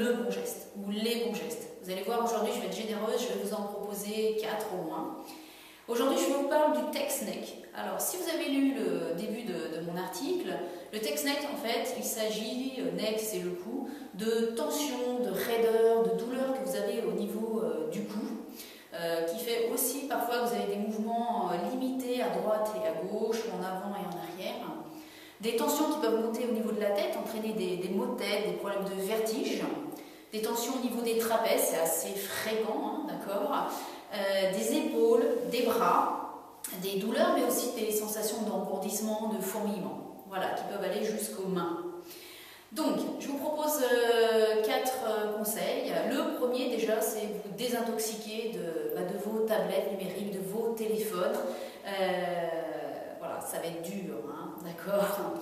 le bon geste ou les bons gestes. Vous allez voir, aujourd'hui, je vais être généreuse, je vais vous en proposer 4 au moins. Aujourd'hui, je vous parle du text neck. Alors, si vous avez lu le début de mon article, le text neck, en fait, il s'agit, neck, c'est le cou, de tension, de raideur, de douleur que vous avez au niveau du cou, qui fait aussi parfois que vous avez des mouvements limités à droite et à gauche, en avant et en arrière. Des tensions qui peuvent monter au niveau de la tête, entraîner des maux de tête, des problèmes de vertige. Des tensions au niveau des trapèzes, c'est assez fréquent, hein, d'accord. Des épaules, des bras, des douleurs, mais aussi des sensations d'engourdissement, de fourmillement, voilà, qui peuvent aller jusqu'aux mains. Donc, je vous propose 4 conseils. Le premier, déjà, c'est vous désintoxiquer de vos tablettes numériques, de vos téléphones. Voilà, ça va être dur, hein, d'accord.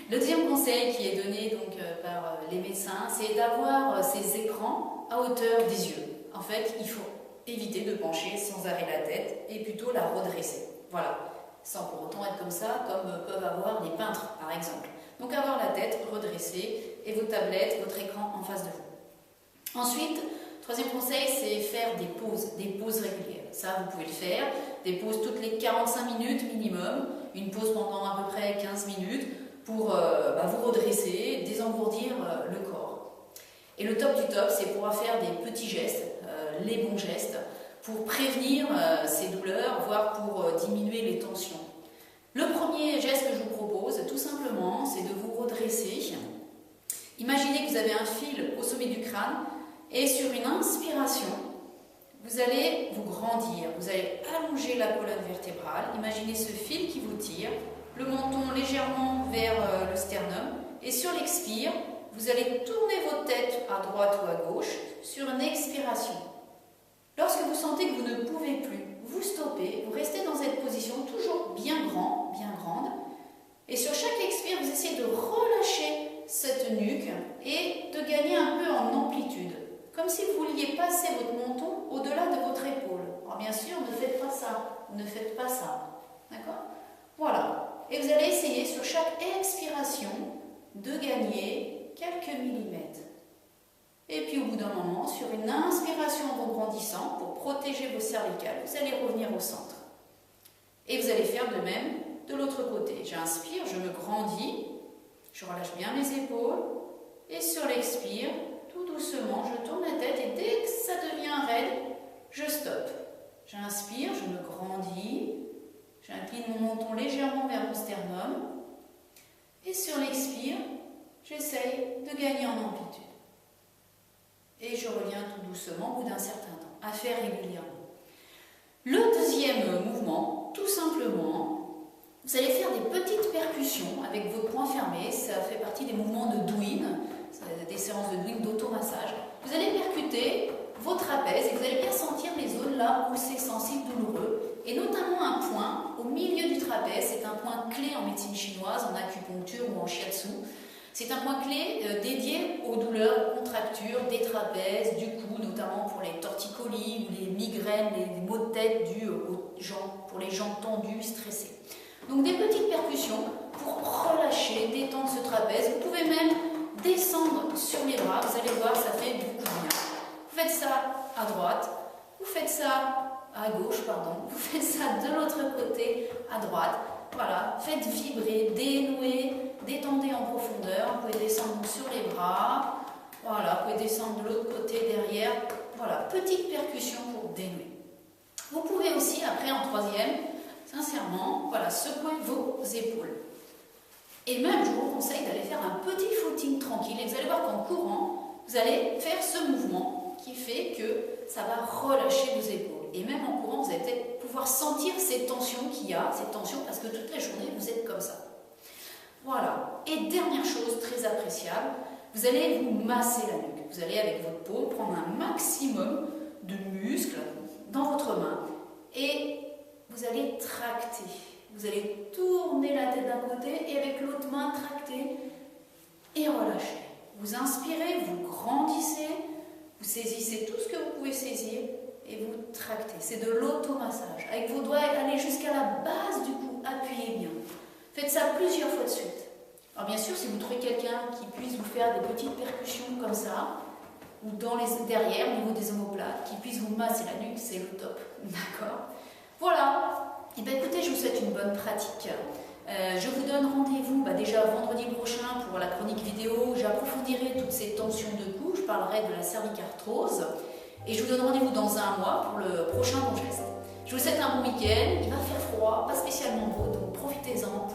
Le deuxième conseil qui est donné donc, par les médecins, c'est d'avoir ces écrans à hauteur des yeux. En fait, il faut éviter de pencher sans arrêt la tête et plutôt la redresser. Voilà, sans pour autant être comme ça, comme peuvent avoir les peintres par exemple. Donc avoir la tête redressée et vos tablettes, votre écran en face de vous. Ensuite, troisième conseil, c'est faire des pauses régulières. Ça, vous pouvez le faire, des pauses toutes les 45 minutes minimum, une pause pendant à peu près 15 minutes pour vous redresser, désengourdir le corps. Et le top du top, c'est pouvoir faire des petits gestes, les bons gestes, pour prévenir ces douleurs, voire pour diminuer les tensions. Le premier geste que je vous propose, tout simplement, c'est de vous redresser. Imaginez que vous avez un fil au sommet du crâne et sur une inspiration, vous allez vous grandir, vous allez allonger la colonne vertébrale. Imaginez ce fil qui vous tire, le menton légèrement vers le sternum et sur l'expire, vous allez tourner votre tête à droite ou à gauche sur une expiration. Lorsque vous sentez que vous ne pouvez plus, vous stoppez, vous restez dans cette position toujours bien grande, et sur chaque expire, vous essayez de relâcher cette nuque et de gagner un peu en amplitude, comme si vous vouliez passer votre menton au-delà de votre épaule. Alors bien sûr, ne faites pas ça, d'accord? Voilà, et vous allez essayer sur chaque expiration de gagner quelques millimètres. Et puis au bout d'un moment, sur une inspiration en grandissant, pour protéger vos cervicales, vous allez revenir au centre. Et vous allez faire de même de l'autre côté. J'inspire, je me grandis, je relâche bien mes épaules, et sur l'expire, tout doucement, je tourne la tête, et dès que ça devient raide, je stoppe. J'inspire, je me grandis, j'incline mon menton légèrement vers mon sternum, et sur l'expire, j'essaye de gagner en amplitude. Et je reviens tout doucement au bout d'un certain temps, à faire régulièrement. Le deuxième mouvement, tout simplement, vous allez faire des petites percussions avec vos poings fermés. Ça fait partie des mouvements de Douyin, des séances de Douyin, d'automassage. Vous allez percuter vos trapèzes et vous allez bien sentir les zones là où c'est sensible, douloureux. Et notamment un point au milieu du trapèze, c'est un point clé en médecine chinoise, en acupuncture ou en shiatsu. C'est un point clé dédié aux douleurs, contractures des trapèzes, du cou, notamment pour les torticolis ou les migraines, les maux de tête dus aux jambes, pour les jambes tendues, stressées. Donc des petites percussions pour relâcher, détendre ce trapèze. Vous pouvez même descendre sur les bras, vous allez voir, ça fait beaucoup de bien. Vous faites ça à droite, vous faites ça à gauche, vous faites ça de l'autre côté, à droite. Voilà, faites vibrer, dénouer, détendez en profondeur. Vous pouvez descendre sur les bras. Voilà, vous pouvez descendre de l'autre côté derrière. Voilà, petite percussion pour dénouer. Vous pouvez aussi, après en troisième, sincèrement, voilà, secouer vos épaules. Et même, je vous conseille d'aller faire un petit footing tranquille. Et vous allez voir qu'en courant, vous allez faire ce mouvement qui fait que ça va relâcher vos épaules. Et même en courant, vous allez peut-être pouvoir sentir ces tensions qu'il y a, ces tensions, parce que toute la journée, vous êtes comme ça. Voilà. Et dernière chose très appréciable, vous allez vous masser la nuque. Vous allez, avec votre paume, prendre un maximum de muscles dans votre main et vous allez tracter. Vous allez tourner la tête d'un côté et avec l'autre main tracter et relâcher. Vous inspirez, vous grandissez, vous saisissez tout ce que vous pouvez saisir et vous tractez. C'est de l'automassage. Avec vos doigts, allez jusqu'à la base du cou, appuyez bien. Faites ça plusieurs fois de suite. Alors bien sûr, si vous trouvez quelqu'un qui puisse vous faire des petites percussions comme ça, ou derrière, au niveau des omoplates, qui puisse vous masser la nuque, c'est le top. D'accord? Voilà. Et bien écoutez, je vous souhaite une bonne pratique. Je vous donne rendez-vous déjà vendredi prochain pour la chronique vidéo. J'approfondirai toutes ces tensions de cou, je parlerai de la cervicarthrose. Et je vous donne rendez-vous dans un mois pour le prochain bon geste. Je vous souhaite un bon week-end, il va faire froid, pas spécialement beau, donc profitez-en.